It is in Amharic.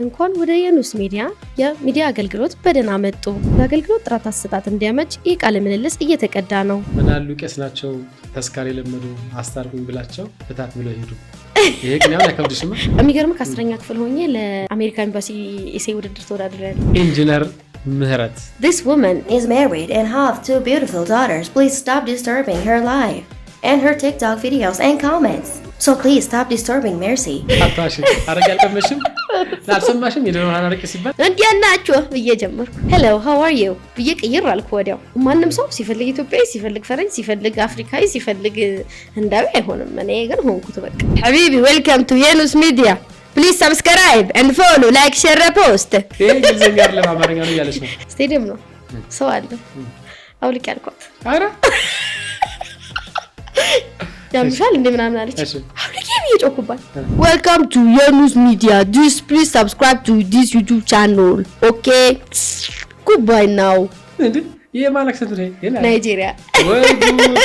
እንኳን ወደ የኑስ ሚዲያ የሚዲያ አገልግሎት በደህና መጡ። ለአገልግሎት ጥራት አሰጣጥ እንዲያመች ይህ ቃለ ምልልስ እየተቀዳ ነው። ምናሉ ቄስ ናቸው ተስካሪ ለመዱ አስታርቁኝ ብላቸው ፍታት ብለው ሄዱ። ይሄ ግን ያው ለከብድሽማ የሚገርም ከ10ኛ ክፍል ሆኜ ለአሜሪካ ኤምባሲ ኤሴይ ውድድር ተወዳድሬያለሁ። ኢንጂነር ምህረት This woman is married and have 2 beautiful daughters. Please stop disturbing her life and her TikTok videos and comments. So please stop disturbing Mercy. አታሽ አረጋ ያልቀመሽም ላልሰማሽም የደረና አረቀ ሲባል እንዲያናችሁ እየጀመርኩ hello how are you ብዬ ቀይር አልኩ። ወዲያው ማንንም ሰው ሲፈልግ ኢትዮጵያዊ ሲፈልግ ፈረንጅ ሲፈልግ አፍሪካዊ ሲፈልግ እንዳው አይሆንም። እኔ ግን ሆንኩት በቃ ሐቢቢ welcome to የኑስ ሚዲያ please subscribe and follow like share repost ይሄ እንግሊዝኛ አይደለም አማርኛ ነው ያለሽ ነው። ስቴዲየም ነው ሰው አለ አውልቅ ያልኳት አረ ያምሻል እንደ ምናምን አለች እሺ አውልቅ ይጮኩባል። welcome to የኑስ ሚዲያ please subscribe to this YouTube channel okay goodbye now እንዴ ይሄ ማለት ነው። ናይጄሪያ ወይ ጉድ